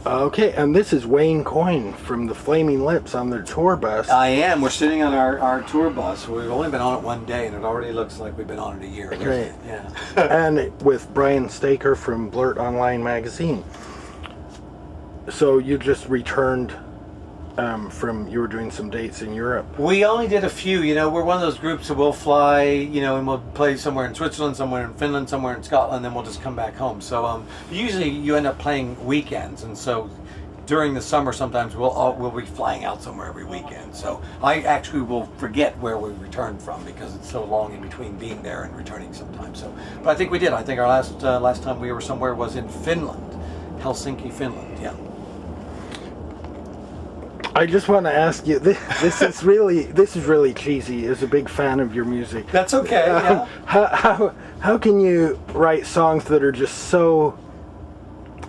Okay, and this is Wayne Coyne from the Flaming Lips on their tour bus. I am. We're sitting on our tour bus. We've only been on it one day, and it already looks like we've been on it a year. Great. Yeah. And with Brian Staker from Blurt Online Magazine. So you just returned you were doing some dates in Europe. We only did a few. We're one of those groups that will fly, and we'll play somewhere in Switzerland, somewhere in Finland, somewhere in Scotland, then we'll just come back home. So usually you end up playing weekends, and so during the summer sometimes we'll be flying out somewhere every weekend. So I actually will forget where we returned from because it's so long in between being there and returning sometimes. So, but I think we did. I think our last time we were somewhere was in Finland, Helsinki, Finland. Yeah. I just want to ask you. This is really cheesy. As a big fan of your music, that's okay. Yeah. How can you write songs that are just so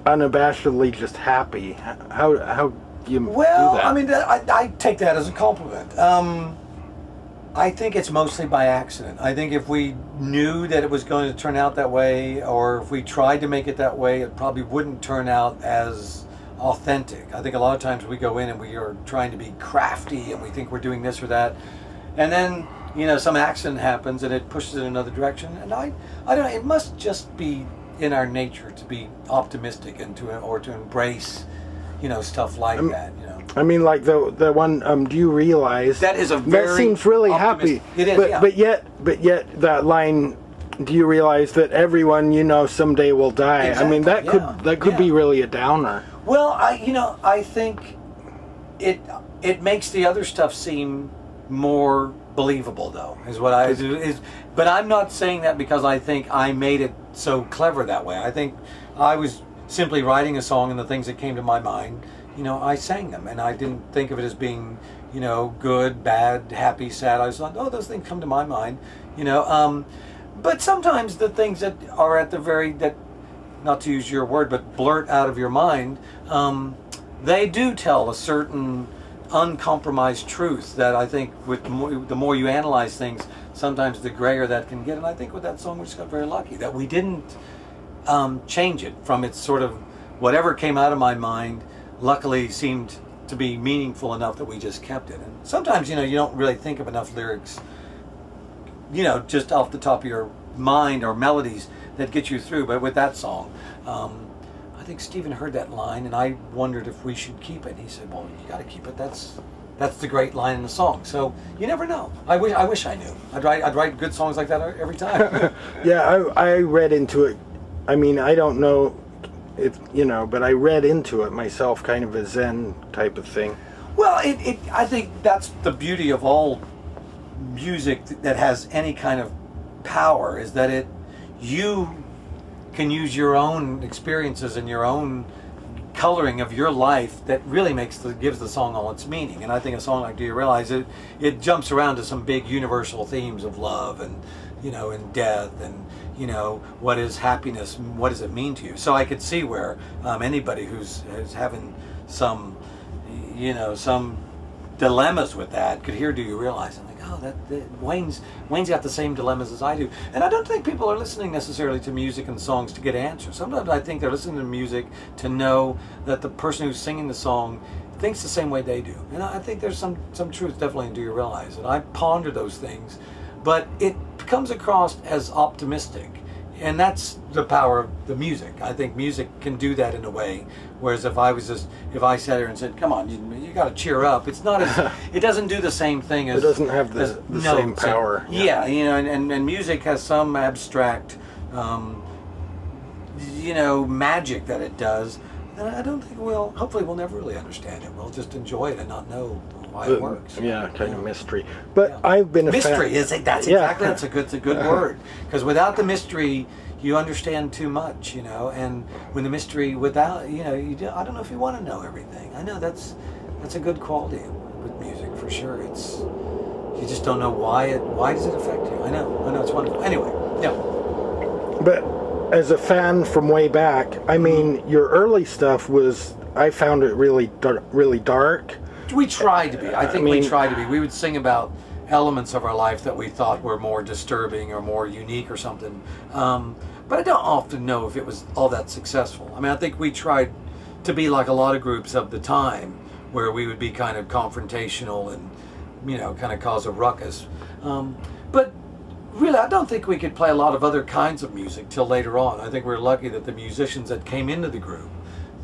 unabashedly just happy? How do you do that? I mean, I take that as a compliment. I think it's mostly by accident. I think if we knew that it was going to turn out that way, or if we tried to make it that way, it probably wouldn't turn out as authentic. I think a lot of times we go in and we are trying to be crafty and we think we're doing this or that, and then some accident happens and it pushes in another direction. And I don't know, it must just be in our nature to be optimistic and to embrace stuff like that. I mean, like the one. Do you realize that is a very that seems really happy? It is, but yet that line. Do you realize that everyone someday will die? Exactly, I mean, that could be really a downer. Well, I think it makes the other stuff seem more believable, though, is what I do. But I'm not saying that because I think I made it so clever that way. I think I was simply writing a song, and the things that came to my mind, I sang them, and I didn't think of it as being, good, bad, happy, sad. I was like, oh, those things come to my mind, But sometimes the things that are at the not to use your word, but blurt out of your mind, they do tell a certain uncompromised truth that I think the more you analyze things, sometimes the grayer that can get. And I think with that song we just got very lucky that we didn't change it from its sort of whatever came out of my mind luckily seemed to be meaningful enough that we just kept it. And sometimes you don't really think of enough lyrics just off the top of your mind or melodies that get you through. But with that song, I think Stephen heard that line, and I wondered if we should keep it. He said, "Well, you got to keep it. That's the great line in the song." So you never know. I wish I knew. I'd write good songs like that every time. Yeah, I read into it. I mean, I don't know if but I read into it myself, kind of a Zen type of thing. Well, I think that's the beauty of all music that has any kind of power, is that you can use your own experiences and your own coloring of your life that really gives the song all its meaning. And I think a song like Do You Realize it jumps around to some big universal themes of love and and death and what is happiness, what does it mean to you. So I could see where anybody who's having some some dilemmas with that could hear Do You Realize? I'm like, oh, Wayne's got the same dilemmas as I do. And I don't think people are listening necessarily to music and songs to get answers. Sometimes I think they're listening to music to know that the person who's singing the song thinks the same way they do. And I think there's some truth definitely in Do You Realize? And I ponder those things, but it comes across as optimistic. And that's the power of the music. I think music can do that in a way. Whereas if I sat here and said, "Come on, you got to cheer up," it's not as, it doesn't do the same thing as. It doesn't have the same power. Yeah, and music has some abstract, magic that it does. And I don't think hopefully we'll never really understand it. We'll just enjoy it and not know why it works. Yeah, kind of mystery. But I've been a mystery fan. That's exactly that's a good word, because without the mystery you understand too much, and when the mystery without I don't know if you want to know everything. I know that's a good quality with music for sure. It's you just don't know why does it affect you. I know it's wonderful. Anyway, yeah. But as a fan from way back, I mean, your early stuff I found it really dark. We tried to be. I think we tried to be. We would sing about elements of our life that we thought were more disturbing or more unique or something. But I don't often know if it was all that successful. I mean, I think we tried to be like a lot of groups of the time, where we would be kind of confrontational and, you know, kind of cause a ruckus. But really, I don't think we could play a lot of other kinds of music till later on. I think we're lucky that the musicians that came into the group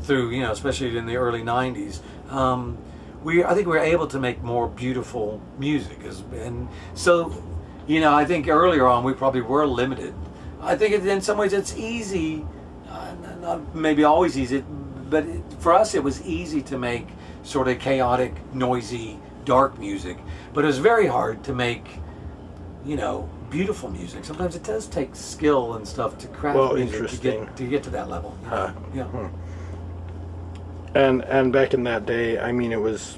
through, you know, especially in the early 90s, I think we were able to make more beautiful music. And so, you know, I think earlier on we probably were limited. I think in some ways it's easy, not maybe always easy, but for us it was easy to make sort of chaotic, noisy, dark music. But it was very hard to make, you know, beautiful music. Sometimes it does take skill and stuff to craft music to get to that level. You know? Yeah. And back in that day, I mean, it was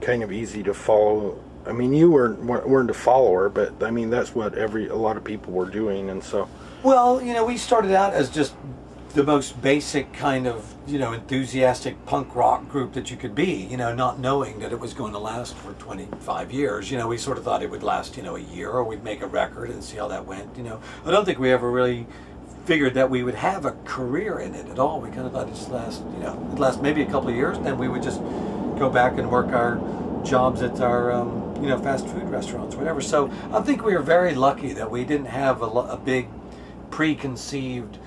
kind of easy to follow. I mean, you weren't a follower, but I mean, that's what a lot of people were doing, and so. Well, you know, we started out as just the most basic kind of, you know, enthusiastic punk rock group that you could be, you know, not knowing that it was going to last for 25 years. You know, we sort of thought it would last, you know, a year, or we'd make a record and see how that went, you know. I don't think we ever really figured that we would have a career in it at all. We kind of thought it'd just last, you know, it'd last maybe a couple of years, and then we would just go back and work our jobs at our, you know, fast food restaurants, whatever. So I think we were very lucky that we didn't have a big preconceived,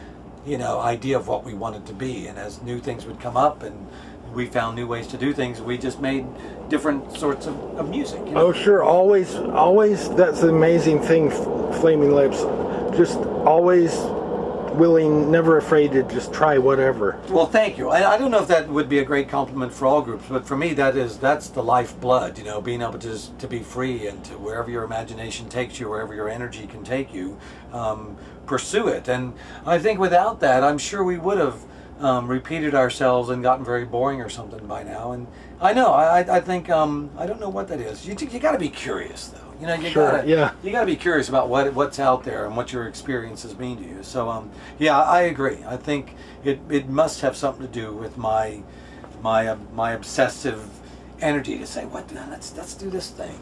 you know, idea of what we wanted to be. And as new things would come up and we found new ways to do things, we just made different sorts of music. You know? Oh, sure. Always. That's the amazing thing, Flaming Lips. Just always willing, never afraid to just try whatever. Well, thank you. I don't know if that would be a great compliment for all groups, but for me, that's the lifeblood. You know, being able to be free and to wherever your imagination takes you, wherever your energy can take you, pursue it. And I think without that, I'm sure we would have repeated ourselves and gotten very boring or something by now. And I know, I think I don't know what that is. You got to be curious, though. You know, you gotta be curious about what's out there and what your experiences mean to you. So yeah, I agree. I think it must have something to do with my obsessive energy to say, let's do this thing.